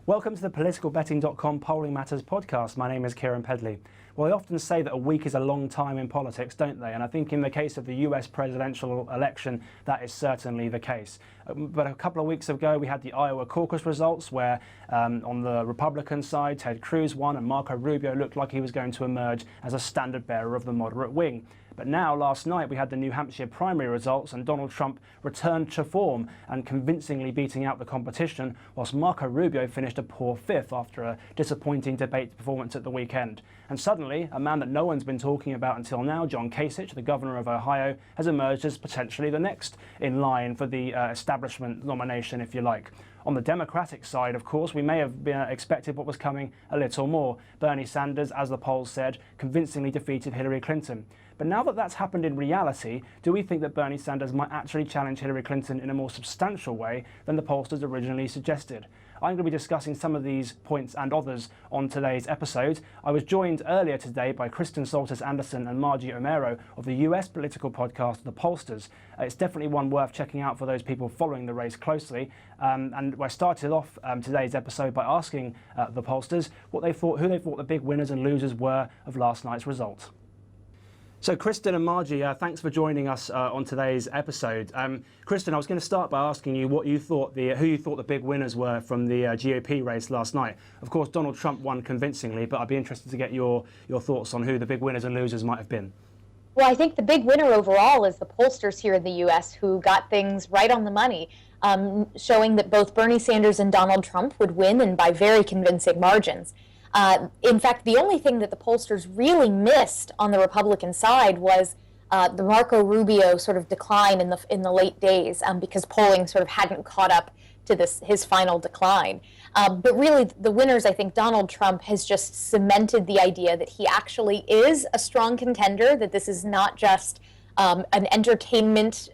Welcome to the politicalbetting.com Polling Matters podcast. My name is Kieran Pedley. Well, they often say that a week is a long time in politics, don't they? And I think in the case of the US presidential election, that is certainly the case. But a couple of weeks ago, we had the Iowa caucus results where on the Republican side, Ted Cruz won and Marco Rubio looked like he was going to emerge as a standard bearer of the moderate wing. But now, last night, we had the New Hampshire primary results and Donald Trump returned to form and convincingly beating out the competition, whilst Marco Rubio finished a poor fifth after a disappointing debate performance at the weekend. And suddenly, a man that no one's been talking about until now, John Kasich, the governor of Ohio, has emerged as potentially the next in line for the establishment nomination, if you like. On the Democratic side, of course, we may have been expected what was coming a little more. Bernie Sanders, as the polls said, convincingly defeated Hillary Clinton. But now that that's happened in reality, do we think that Bernie Sanders might actually challenge Hillary Clinton in a more substantial way than the pollsters originally suggested? I'm going to be discussing some of these points and others on today's episode. I was joined earlier today by Kristen Soltis-Anderson and Margie Omero of the US political podcast, The Pollsters. It's definitely one worth checking out for those people following the race closely. And I started off today's episode by asking the pollsters who they thought the big winners and losers were of last night's result. So Kristen and Margie, thanks for joining us on today's episode. Kristen, I was going to start by asking you what you thought who you thought the big winners were from the GOP race last night. Of course, Donald Trump won convincingly, but I'd be interested to get your thoughts on who the big winners and losers might have been. Well, I think the big winner overall is the pollsters here in the U.S. who got things right on the money, showing that both Bernie Sanders and Donald Trump would win, and by very convincing margins. In fact, the only thing that the pollsters really missed on the Republican side was the Marco Rubio sort of decline in the late days, because polling sort of hadn't caught up to his final decline. But really, the winners, I think Donald Trump has just cemented the idea that he actually is a strong contender, that this is not just an entertainment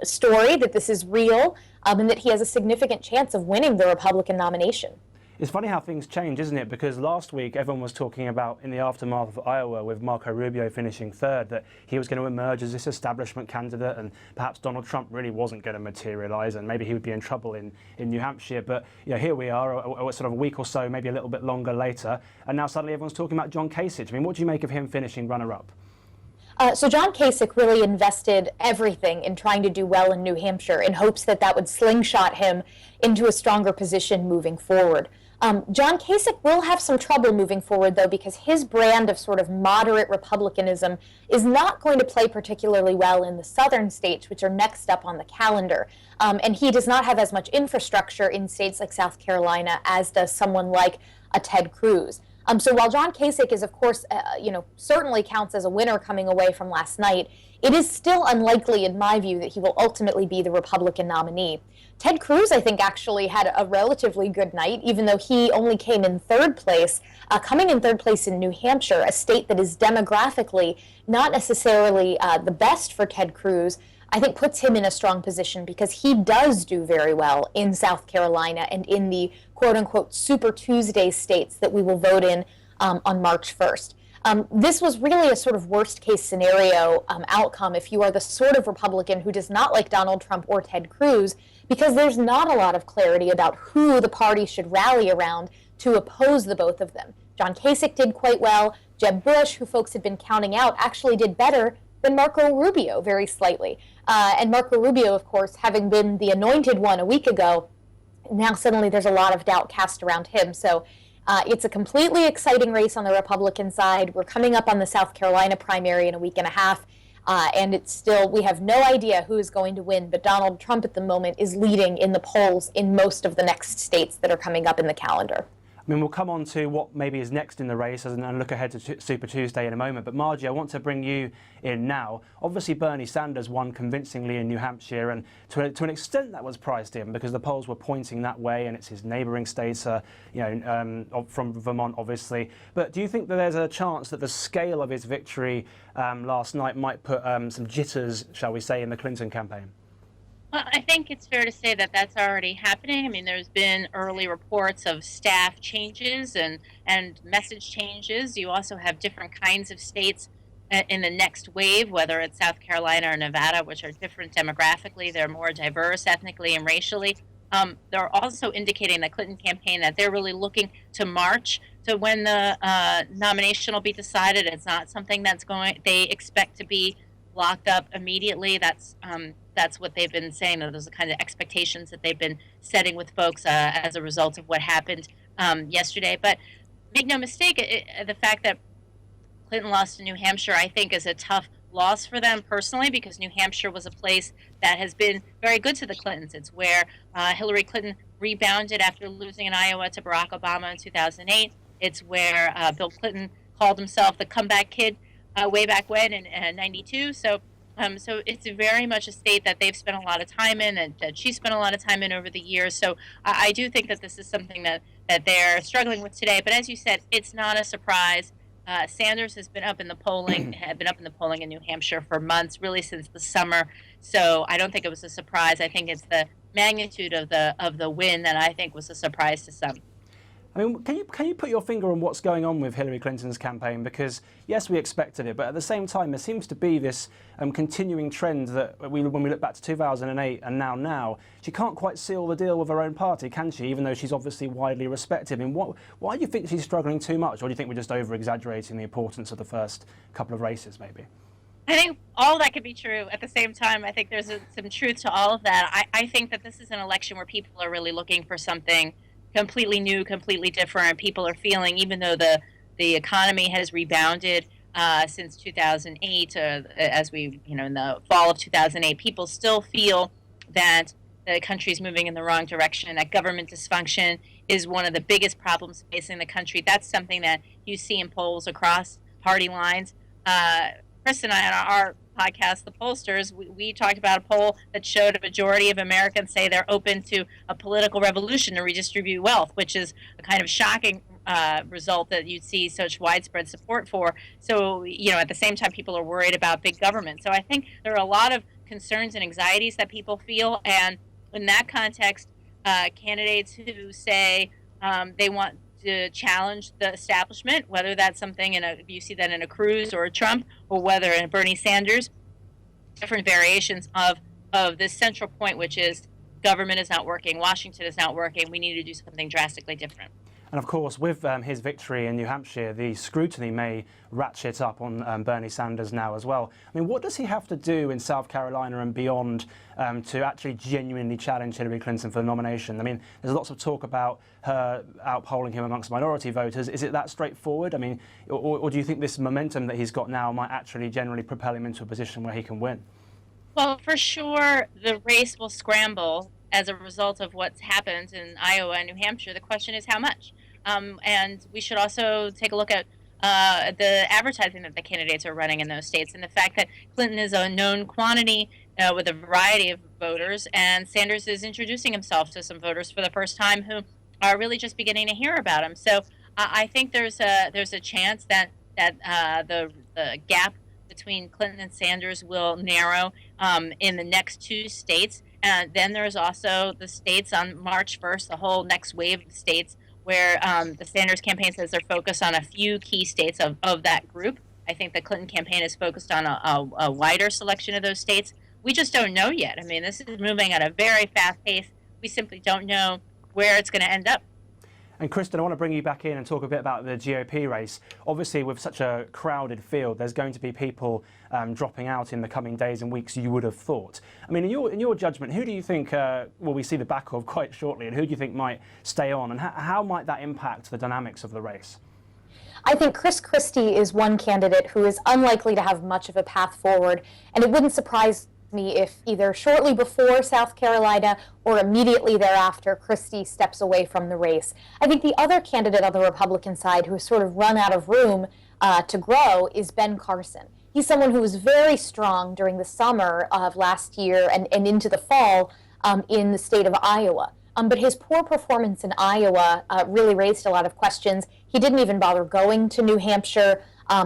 story, that this is real, and that he has a significant chance of winning the Republican nomination. It's funny how things change, isn't it? Because last week everyone was talking about, in the aftermath of Iowa, with Marco Rubio finishing third, that he was going to emerge as this establishment candidate and perhaps Donald Trump really wasn't going to materialise and maybe he would be in trouble in New Hampshire. But here we are, sort of a week or so, maybe a little bit longer later, and now suddenly everyone's talking about John Kasich. I mean, what do you make of him finishing runner-up? So John Kasich really invested everything in trying to do well in New Hampshire in hopes that that would slingshot him into a stronger position moving forward. John Kasich will have some trouble moving forward, though, because his brand of sort of moderate republicanism is not going to play particularly well in the southern states, which are next up on the calendar. And he does not have as much infrastructure in states like South Carolina as does someone like a Ted Cruz. So while John Kasich is, of course, certainly counts as a winner coming away from last night, it is still unlikely, in my view, that he will ultimately be the Republican nominee. Ted Cruz, I think, actually had a relatively good night, even though he only came in third place, coming in third place in New Hampshire, a state that is demographically not necessarily the best for Ted Cruz. I think puts him in a strong position because he does do very well in South Carolina and in the quote-unquote Super Tuesday states that we will vote in on March 1st. This was really a sort of worst-case scenario outcome if you are the sort of Republican who does not like Donald Trump or Ted Cruz, because there's not a lot of clarity about who the party should rally around to oppose the both of them. John Kasich did quite well. Jeb Bush, who folks had been counting out, actually did better than Marco Rubio, very slightly. And Marco Rubio, of course, having been the anointed one a week ago, now suddenly there's a lot of doubt cast around him. So it's a completely exciting race on the Republican side. We're coming up on the South Carolina primary in a week and a half. And it's still, we have no idea who is going to win, but Donald Trump at the moment is leading in the polls in most of the next states that are coming up in the calendar. I mean, we'll come on to what maybe is next in the race and look ahead to Super Tuesday in a moment. But Margie, I want to bring you in now. Obviously, Bernie Sanders won convincingly in New Hampshire, and to an extent that was priced in because the polls were pointing that way, and it's his neighbouring states, from Vermont, obviously. But do you think that there's a chance that the scale of his victory last night might put some jitters, shall we say, in the Clinton campaign? Well, I think it's fair to say that that's already happening. I mean, there's been early reports of staff changes and message changes. You also have different kinds of states in the next wave, whether it's South Carolina or Nevada, which are different demographically. They're more diverse ethnically and racially. they're also indicating the Clinton campaign that they're really looking to March to when the nomination will be decided. It's not something they expect to be locked up immediately. That's what they've been saying. Those are the kind of expectations that they've been setting with folks as a result of what happened yesterday. But make no mistake, the fact that Clinton lost to New Hampshire, I think, is a tough loss for them personally, because New Hampshire was a place that has been very good to the Clintons. It's where Hillary Clinton rebounded after losing in Iowa to Barack Obama in 2008. It's where Bill Clinton called himself the comeback kid way back when in '92. So it's very much a state that they've spent a lot of time in, and that she spent a lot of time in over the years. So I do think that this is something that they're struggling with today. But as you said, it's not a surprise. Sanders has been up in the polling, in New Hampshire for months, really since the summer. So I don't think it was a surprise. I think it's the magnitude of the win that I think was a surprise to some. I mean, can you put your finger on what's going on with Hillary Clinton's campaign? Because yes, we expected it, but at the same time, there seems to be this continuing trend that when we look back to 2008 and now, she can't quite seal the deal with her own party, can she? Even though she's obviously widely respected. I mean, why do you think she's struggling too much, or do you think we're just over-exaggerating the importance of the first couple of races, maybe? I think all that could be true at the same time. I think there's some truth to all of that. I think that this is an election where people are really looking for something completely new, completely different. People are feeling, even though the economy has rebounded since 2008, as we, in the fall of 2008, people still feel that the country's moving in the wrong direction, that government dysfunction is one of the biggest problems facing the country. That's something that you see in polls across party lines. Chris and I, on our podcast, The Pollsters, we talked about a poll that showed a majority of Americans say they're open to a political revolution to redistribute wealth, which is a kind of shocking result that you'd see such widespread support for. So, at the same time, people are worried about big government. So I think there are a lot of concerns and anxieties that people feel. And in that context, candidates who say they want to challenge the establishment, whether that's something you see that in a Cruz or a Trump, or whether in Bernie Sanders, different variations of this central point, which is government is not working, Washington is not working, we need to do something drastically different. And of course, with his victory in New Hampshire, the scrutiny may ratchet up on Bernie Sanders now as well. I mean, what does he have to do in South Carolina and beyond to actually genuinely challenge Hillary Clinton for the nomination? I mean, there's lots of talk about her outpolling him amongst minority voters. Is it that straightforward? I mean, or do you think this momentum that he's got now might actually generally propel him into a position where he can win? Well, for sure, the race will scramble as a result of what's happened in Iowa and New Hampshire. The question is how much. And we should also take a look at the advertising that the candidates are running in those states, and the fact that Clinton is a known quantity with a variety of voters, and Sanders is introducing himself to some voters for the first time who are really just beginning to hear about him. So I think there's a chance that the gap between Clinton and Sanders will narrow in the next two states. And then there's also the states on March 1st, the whole next wave of states, where the Sanders campaign says they're focused on a few key states of that group. I think the Clinton campaign is focused on a wider selection of those states. We just don't know yet. I mean, this is moving at a very fast pace. We simply don't know where it's going to end up. And Kristen, I want to bring you back in and talk a bit about the GOP race. Obviously, with such a crowded field, there's going to be people dropping out in the coming days and weeks, you would have thought. I mean, in your judgment, who do you think will we see the back of quite shortly, and who do you think might stay on, and how might that impact the dynamics of the race? I think Chris Christie is one candidate who is unlikely to have much of a path forward, and it wouldn't surprise me if either shortly before South Carolina or immediately thereafter Christie steps away from the race. I think the other candidate on the Republican side who has sort of run out of room to grow is Ben Carson. He's someone who was very strong during the summer of last year and into the fall in the state of Iowa. But his poor performance in Iowa really raised a lot of questions. He didn't even bother going to New Hampshire.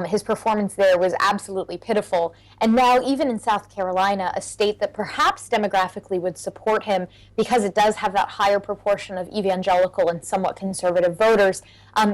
His performance there was absolutely pitiful. And now, even in South Carolina, a state that perhaps demographically would support him because it does have that higher proportion of evangelical and somewhat conservative voters,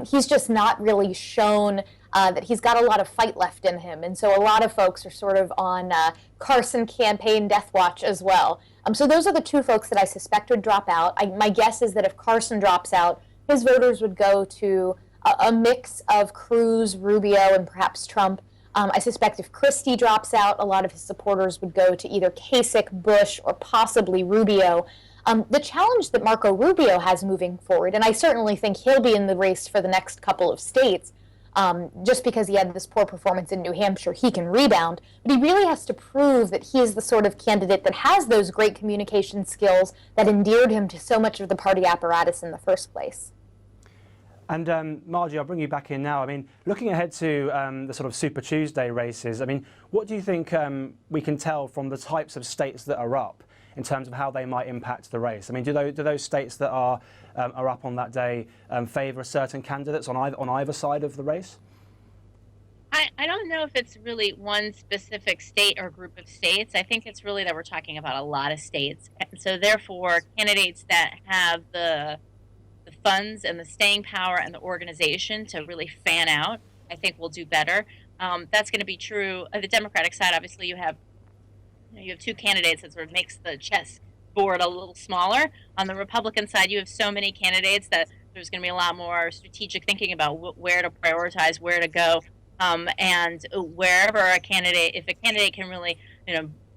he's just not really shown that he's got a lot of fight left in him. And so a lot of folks are sort of on Carson campaign death watch as well. So those are the two folks that I suspect would drop out. My guess is that if Carson drops out, his voters would go to a mix of Cruz, Rubio, and perhaps Trump. I suspect if Christie drops out, a lot of his supporters would go to either Kasich, Bush, or possibly Rubio. The challenge that Marco Rubio has moving forward, and I certainly think he'll be in the race for the next couple of states, just because he had this poor performance in New Hampshire, he can rebound, but he really has to prove that he is the sort of candidate that has those great communication skills that endeared him to so much of the party apparatus in the first place. And Margie, I'll bring you back in now. I mean, looking ahead to the sort of Super Tuesday races, I mean, what do you think we can tell from the types of states that are up in terms of how they might impact the race? I mean, do those states that are up on that day favour certain candidates on either side of the race? I don't know if it's really one specific state or group of states. I think it's really that we're talking about a lot of states. And so therefore, candidates that have the funds and the staying power and the organization to really fan out, I think will do better. That's going to be true. On the Democratic side, obviously, you have two candidates that sort of makes the chess board a little smaller. On the Republican side, you have so many candidates that there's going to be a lot more strategic thinking about where to prioritize, where to go, and wherever if a candidate can really,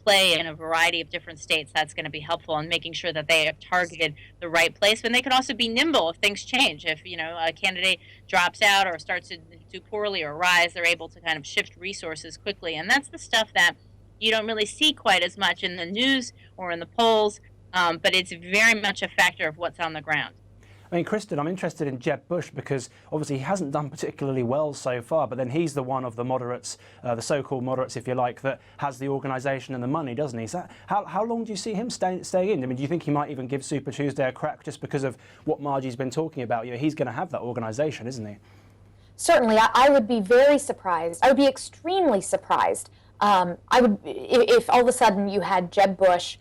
play in a variety of different states, that's going to be helpful in making sure that they have targeted the right place. But they can also be nimble if things change. If a candidate drops out or starts to do poorly or rise, they're able to kind of shift resources quickly. And that's the stuff that you don't really see quite as much in the news or in the polls, but it's very much a factor of what's on the ground. I mean, Kristen, I'm interested in Jeb Bush because obviously he hasn't done particularly well so far, but then he's the one of the moderates, the so-called moderates, if you like, that has the organisation and the money, doesn't he? So how long do you see him staying in? I mean, do you think he might even give Super Tuesday a crack just because of what Margie's been talking about? He's going to have that organisation, isn't he? Certainly, I would be very surprised. I would be extremely surprised. If all of a sudden you had Jeb Bush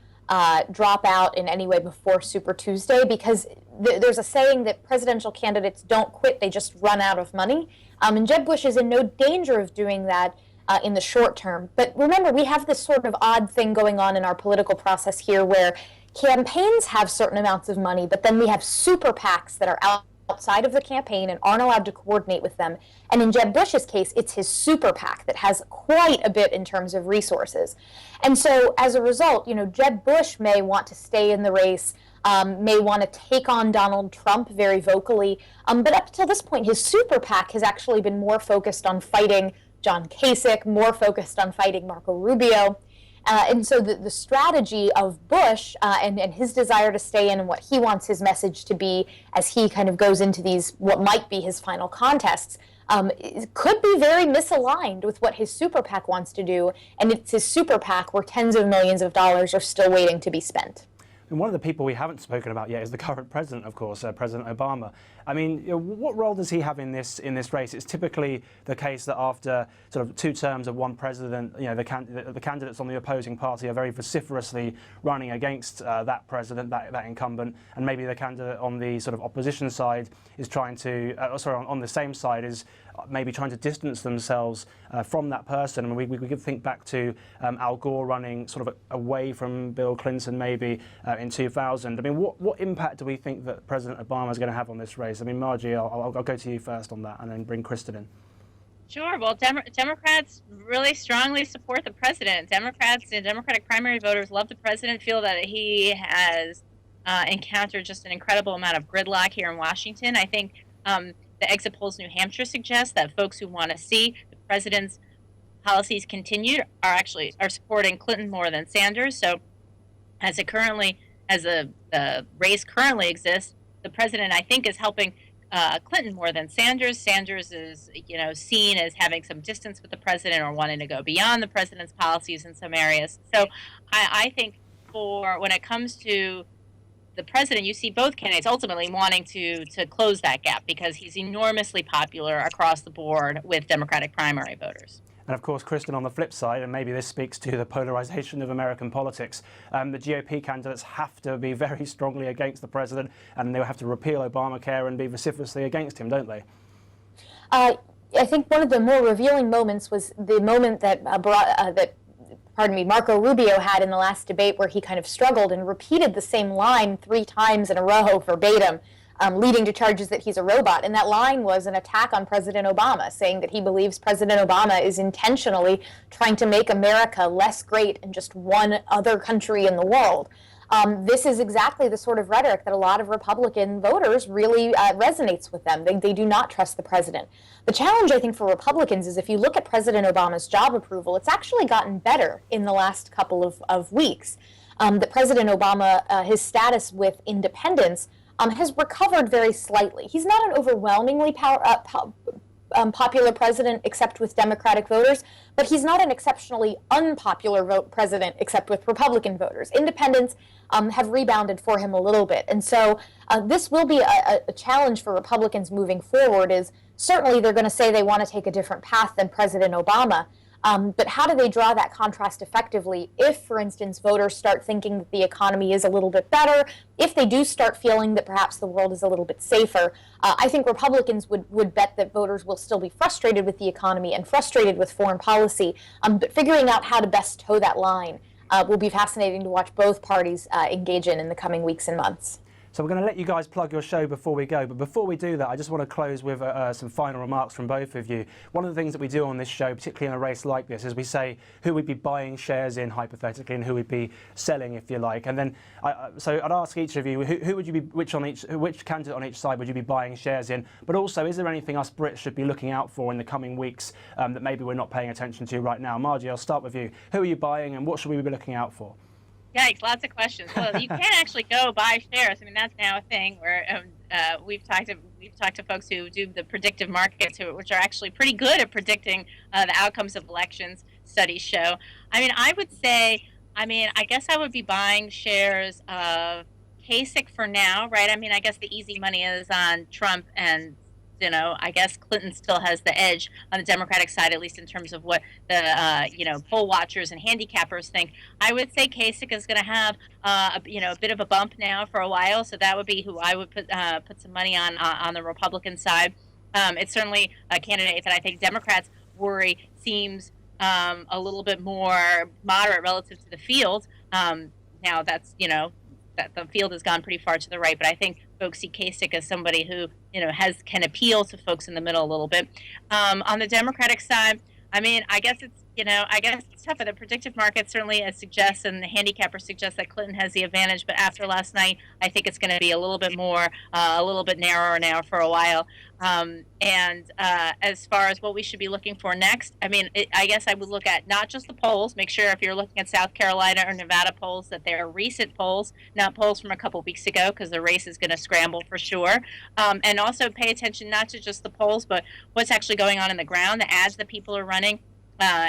drop out in any way before Super Tuesday, because there's a saying that presidential candidates don't quit, they just run out of money. And Jeb Bush is in no danger of doing that in the short term. But remember, we have this sort of odd thing going on in our political process here where campaigns have certain amounts of money, but then we have super PACs that are outside of the campaign and aren't allowed to coordinate with them. And in Jeb Bush's case, it's his super PAC that has quite a bit in terms of resources. And so as a result, Jeb Bush may want to stay in the race, may want to take on Donald Trump very vocally. But up till this point, his super PAC has actually been more focused on fighting John Kasich, more focused on fighting Marco Rubio. And so the strategy of Bush and his desire to stay in and what he wants his message to be as he kind of goes into these, what might be his final contests, could be very misaligned with what his super PAC wants to do. And it's his super PAC where tens of millions of dollars are still waiting to be spent. And one of the people we haven't spoken about yet is the current president, of course, President Obama. I mean, what role does he have in this race? It's typically the case that after sort of 2 terms of one president, the candidates on the opposing party are very vociferously running against that president, that incumbent, and maybe the candidate on the sort of opposition side is trying to, on the same side is maybe trying to distance themselves from that person. I mean, we could think back to Al Gore running sort of away from Bill Clinton maybe in 2000. I mean, what impact do we think that President Obama is going to have on this race? I mean, Margie, I'll go to you first on that and then bring Kristen in. Sure. Well, Democrats really strongly support the president. Democrats and Democratic primary voters love the president, feel that he has encountered just an incredible amount of gridlock here in Washington. I think the exit polls in New Hampshire suggest that folks who want to see the president's policies continued are supporting Clinton more than Sanders. So as the race currently exists, the president, I think, is helping Clinton more than Sanders. Sanders is, seen as having some distance with the president or wanting to go beyond the president's policies in some areas. So I think when it comes to the president, you see both candidates ultimately wanting to close that gap because he's enormously popular across the board with Democratic primary voters. And of course, Kristen, on the flip side, and maybe this speaks to the polarization of American politics, the GOP candidates have to be very strongly against the president, and they'll have to repeal Obamacare and be vociferously against him, don't they? I think one of the more revealing moments was the moment that Marco Rubio had in the last debate, where he kind of struggled and repeated the same line 3 times in a row verbatim, leading to charges that he's a robot. And that line was an attack on President Obama, saying that he believes President Obama is intentionally trying to make America less great in just one other country in the world. This is exactly the sort of rhetoric that a lot of Republican voters really resonates with them. They do not trust the president. The challenge, I think, for Republicans is if you look at President Obama's job approval, it's actually gotten better in the last couple of weeks. That President Obama, his status with independents, has recovered very slightly. He's not an overwhelmingly popular president except with Democratic voters, but he's not an exceptionally unpopular president except with Republican voters. Independents have rebounded for him a little bit. And so this will be a challenge for Republicans moving forward. Is certainly they're going to say they want to take a different path than President Obama. But how do they draw that contrast effectively if, for instance, voters start thinking that the economy is a little bit better, if they do start feeling that perhaps the world is a little bit safer? I think Republicans would bet that voters will still be frustrated with the economy and frustrated with foreign policy, but figuring out how to best toe that line will be fascinating to watch both parties engage in the coming weeks and months. So we're going to let you guys plug your show before we go, but before we do that, I just want to close with some final remarks from both of you. One of the things that we do on this show, particularly in a race like this, is we say who we'd be buying shares in, hypothetically, and who we'd be selling, if you like. And then, so I'd ask each of you, who would you be, which candidate on each side would you be buying shares in? But also, is there anything us Brits should be looking out for in the coming weeks that maybe we're not paying attention to right now? Margie, I'll start with you. Who are you buying, and what should we be looking out for? Yikes, lots of questions. Well, you can actually go buy shares. I mean, that's now a thing where we've talked to folks who do the predictive markets, which are actually pretty good at predicting the outcomes of elections, studies show. I mean, I would say, I guess I would be buying shares of Kasich for now, right? I mean, I guess the easy money is on Trump, and I guess Clinton still has the edge on the Democratic side, at least in terms of what the poll watchers and handicappers think. I would say Kasich is going to have a bit of a bump now for a while, so that would be who I would put some money on the Republican side. It's certainly a candidate that I think Democrats worry seems a little bit more moderate relative to the field. Now that's that the field has gone pretty far to the right, but I think folks see Kasich as somebody who can appeal to folks in the middle a little bit. On the Democratic side, I guess it's tough. The predictive market certainly suggests, and the handicapper suggests that Clinton has the advantage. But after last night, I think it's going to be a little bit narrower now for a while. As far as what we should be looking for next, I guess I would look at not just the polls. Make sure if you're looking at South Carolina or Nevada polls that they're recent polls, not polls from a couple weeks ago, because the race is going to scramble for sure. And also pay attention not to just the polls, but what's actually going on in the ground, the ads that people are running.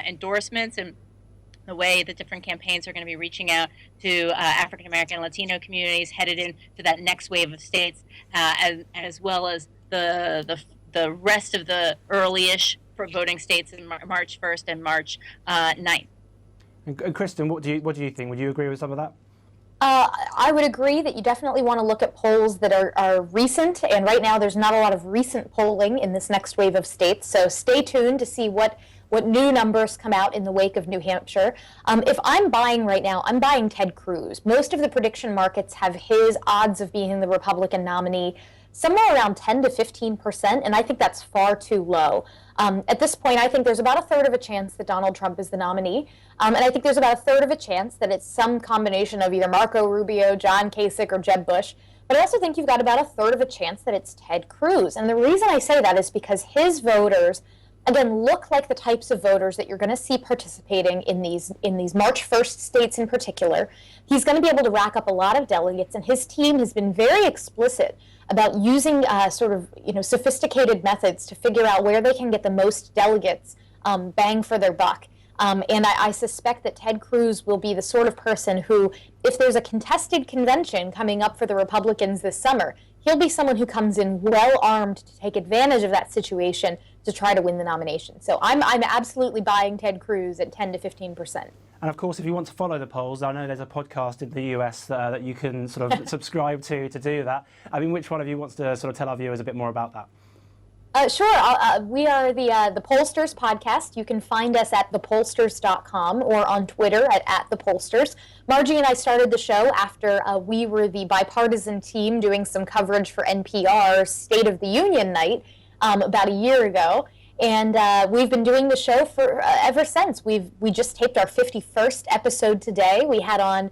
Endorsements and the way the different campaigns are going to be reaching out to African American and Latino communities headed into that next wave of states, as well as the rest of the early-ish for voting states in March 1st and March 9th. And Kristen, what do you think? Would you agree with some of that? I would agree that you definitely want to look at polls that are recent, and right now there's not a lot of recent polling in this next wave of states, so stay tuned to see what new numbers come out in the wake of New Hampshire. If I'm buying right now, I'm buying Ted Cruz. Most of the prediction markets have his odds of being the Republican nominee somewhere around 10 to 15%, and I think that's far too low. At this point, I think there's about a third of a chance that Donald Trump is the nominee, and I think there's about a third of a chance that it's some combination of either Marco Rubio, John Kasich, or Jeb Bush. But I also think you've got about a third of a chance that it's Ted Cruz. And the reason I say that is because his voters, again, look like the types of voters that you're going to see participating in these March 1st states in particular. He's going to be able to rack up a lot of delegates, and his team has been very explicit about using sophisticated methods to figure out where they can get the most delegates bang for their buck. And I suspect that Ted Cruz will be the sort of person who, if there's a contested convention coming up for the Republicans this summer, he'll be someone who comes in well-armed to take advantage of that situation to try to win the nomination. So I'm absolutely buying Ted Cruz at 10 to 15%. And of course, if you want to follow the polls, I know there's a podcast in the US that you can sort of subscribe to do that. Which one of you wants to sort of tell our viewers a bit more about that? Sure. We are the Pollsters podcast. You can find us at thepollsters.com or on Twitter at the Pollsters. Margie and I started the show after we were the bipartisan team doing some coverage for NPR's State of the Union night about a year ago. And we've been doing the show for ever since. We just taped our 51st episode today. We had on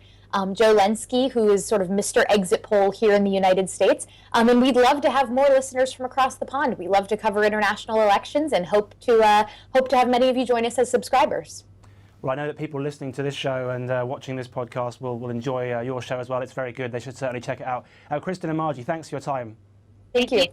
Joe Lenski, who is sort of Mr. Exit Poll here in the United States. And we'd love to have more listeners from across the pond. We love to cover international elections and hope to have many of you join us as subscribers. Well, I know that people listening to this show and watching this podcast will enjoy your show as well. It's very good. They should certainly check it out. Kristen and Margie, thanks for your time. Thank you.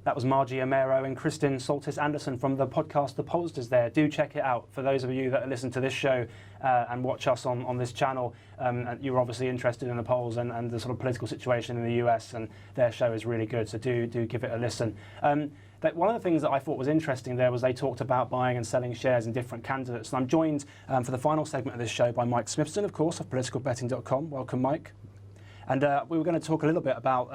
That was Margie Amero and Kristen Soltis Anderson from the podcast The Pollsters there. Do check it out. For those of you that listen to this show and watch us on this channel, and you're obviously interested in the polls and the sort of political situation in the US, and their show is really good, so do give it a listen. One of the things that I thought was interesting there was they talked about buying and selling shares in different candidates. And I'm joined for the final segment of this show by Mike Smithson, of course, of politicalbetting.com. Welcome, Mike. And we were going to talk a little bit about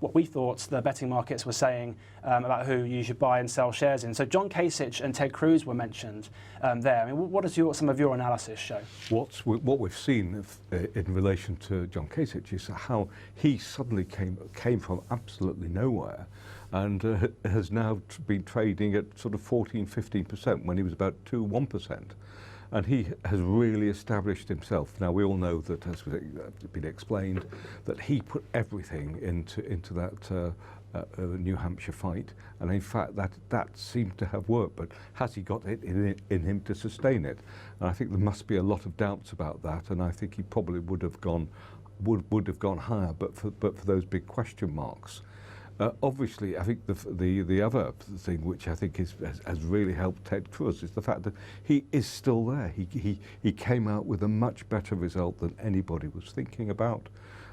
what we thought the betting markets were saying about who you should buy and sell shares in. So John Kasich and Ted Cruz were mentioned there. I mean, what does some of your analysis show? What we've seen in relation to John Kasich is how he suddenly came from absolutely nowhere and has now been trading at sort of 14-15% when he was about 1%. And he has really established himself. Now, we all know that, as has been explained, that he put everything into that New Hampshire fight. And in fact, that seemed to have worked. But has he got it in him to sustain it? And I think there must be a lot of doubts about that. And I think he probably would have gone higher, but for those big question marks. Obviously, I think the other thing which I think has really helped Ted Cruz is the fact that he is still there. He came out with a much better result than anybody was thinking about.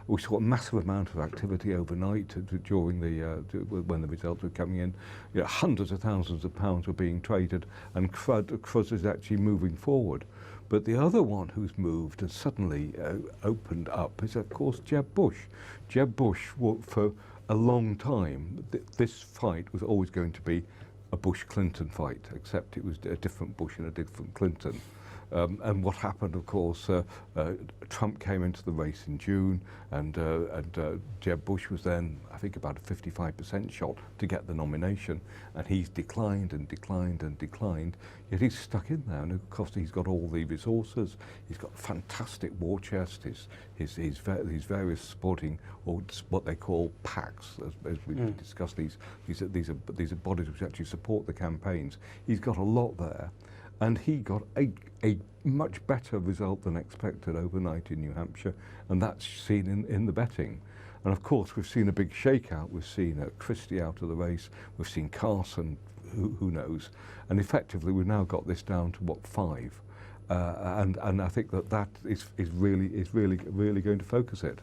We saw a massive amount of activity overnight during when the results were coming in. You know, hundreds of thousands of pounds were being traded, and Cruz is actually moving forward. But the other one who's moved and suddenly opened up is, of course, Jeb Bush. Jeb Bush, for a long time, this fight was always going to be a Bush-Clinton fight, except it was a different Bush and a different Clinton. And what happened, of course, Trump came into the race in June, and Jeb Bush was then, I think, about a 55% shot to get the nomination, and he's declined and declined and declined, yet he's stuck in there. And of course, he's got all the resources. He's got a fantastic war chest. His various supporting, or what they call PACs, as we discussed. These are bodies which actually support the campaigns. He's got a lot there. And he got a much better result than expected overnight in New Hampshire, and that's seen in the betting. And of course, we've seen a big shakeout. We've seen Christie out of the race. We've seen Carson, who knows. And effectively, we've now got this down to 5. And I think that is really going to focus it.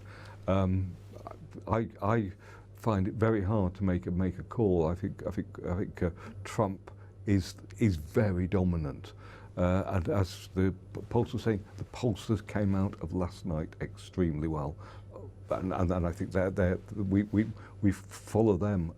I find it very hard to make a call. I think Trump is very dominant. And as the polls were saying, the pollsters came out of last night extremely well. And I think we follow them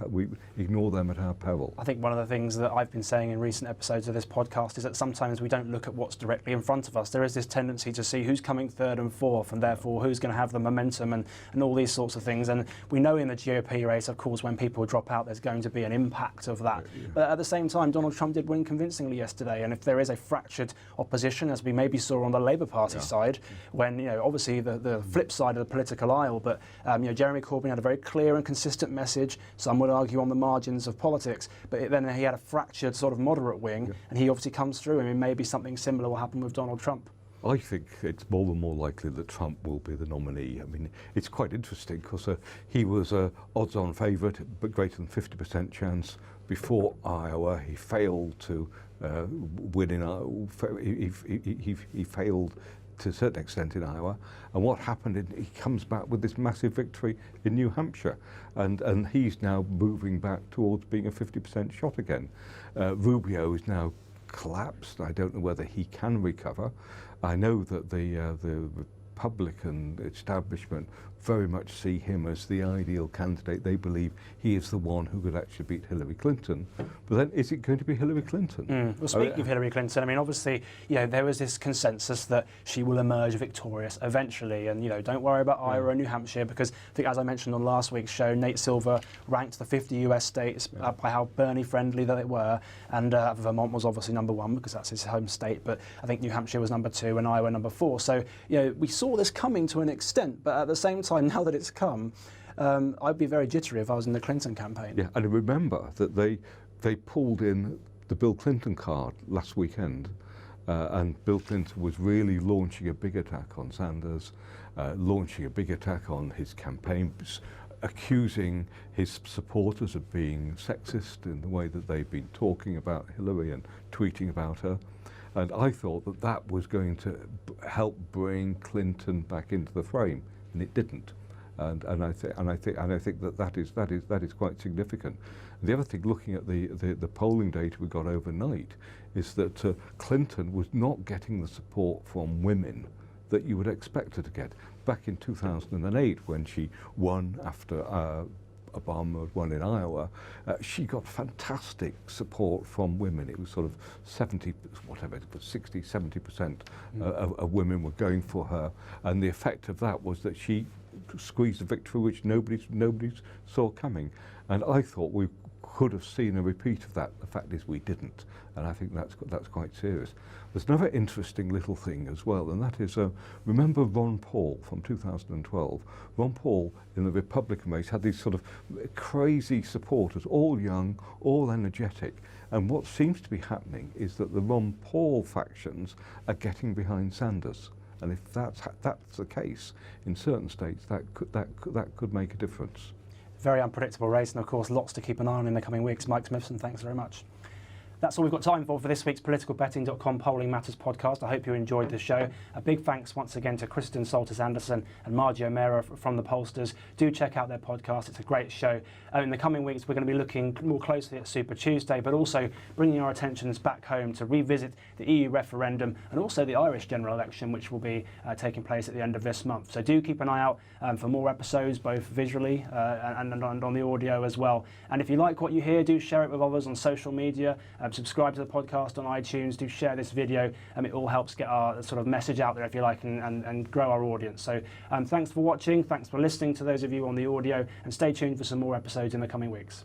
we ignore them at our peril. I think one of the things that I've been saying in recent episodes of this podcast is that sometimes we don't look at what's directly in front of us. There is this tendency to see who's coming third and fourth, and therefore who's going to have the momentum and all these sorts of things. And we know in the GOP race, of course, when people drop out, there's going to be an impact of that. Yeah. But at the same time, Donald Trump did win convincingly yesterday. And if there is a fractured opposition, as we maybe saw on the Labour Party side, when obviously the flip side of the political aisle, but Jeremy Corbyn had a very clear and consistent message. Some would argue on the margins of politics, but then he had a fractured sort of moderate wing, and he obviously comes through. I mean, maybe something similar will happen with Donald Trump. I think it's more and more likely that Trump will be the nominee. I mean, it's quite interesting because he was an odds-on favourite, but greater than 50% chance before Iowa. He failed to win in Iowa. He failed to a certain extent in Iowa, and what happened, he comes back with this massive victory in New Hampshire, and he's now moving back towards being a 50% shot again. Rubio is now collapsed. I don't know whether he can recover. I know that the Republican establishment very much see him as the ideal candidate. They believe he is the one who could actually beat Hillary Clinton. But then, is it going to be Hillary Clinton? Well, speaking of Hillary Clinton, I mean, obviously, there was this consensus that she will emerge victorious eventually. And, don't worry about Iowa and New Hampshire, because I think, as I mentioned on last week's show, Nate Silver ranked the 50 US states by how Bernie-friendly they were. And Vermont was obviously number 1 because that's his home state. But I think New Hampshire was number 2 and Iowa number 4. So, we saw this coming to an extent. But at the same time, now that it's come, I'd be very jittery if I was in the Clinton campaign. Yeah, and remember that they pulled in the Bill Clinton card last weekend, and Bill Clinton was really launching a big attack on Sanders, launching a big attack on his campaign, accusing his supporters of being sexist in the way that they've been talking about Hillary and tweeting about her. And I thought that that was going to help bring Clinton back into the frame, and it didn't. And I think that is quite significant. The other thing, looking at the polling data we got overnight, is that Clinton was not getting the support from women that you would expect her to get. Back in 2008, when she won after Obama had won in Iowa, she got fantastic support from women. It was sort of 70, whatever, it was 60, 70% of women were going for her. And the effect of that was that she squeezed a victory which nobody saw coming. And I thought we could have seen a repeat of that. The fact is we didn't. And I think that's quite serious. There's another interesting little thing as well, and that is, remember Ron Paul from 2012? Ron Paul in the Republican race had these sort of crazy supporters, all young, all energetic. And what seems to be happening is that the Ron Paul factions are getting behind Sanders. And if that's the case in certain states, that could make a difference. Very unpredictable race, and of course lots to keep an eye on in the coming weeks. Mike Smithson, thanks very much. That's all we've got time for this week's politicalbetting.com Polling Matters podcast. I hope you enjoyed the show. A big thanks once again to Kristen Salters Anderson and Margie O'Meara from the Pollsters. Do check out their podcast. It's a great show. In the coming weeks, we're going to be looking more closely at Super Tuesday, but also bringing our attentions back home to revisit the EU referendum and also the Irish general election, which will be taking place at the end of this month. So do keep an eye out for more episodes, both visually and on the audio as well. And if you like what you hear, do share it with others on social media. Subscribe to the podcast on iTunes, do share this video, and it all helps get our sort of message out there, if you like, and grow our audience. So thanks for watching, thanks for listening to those of you on the audio, and stay tuned for some more episodes in the coming weeks.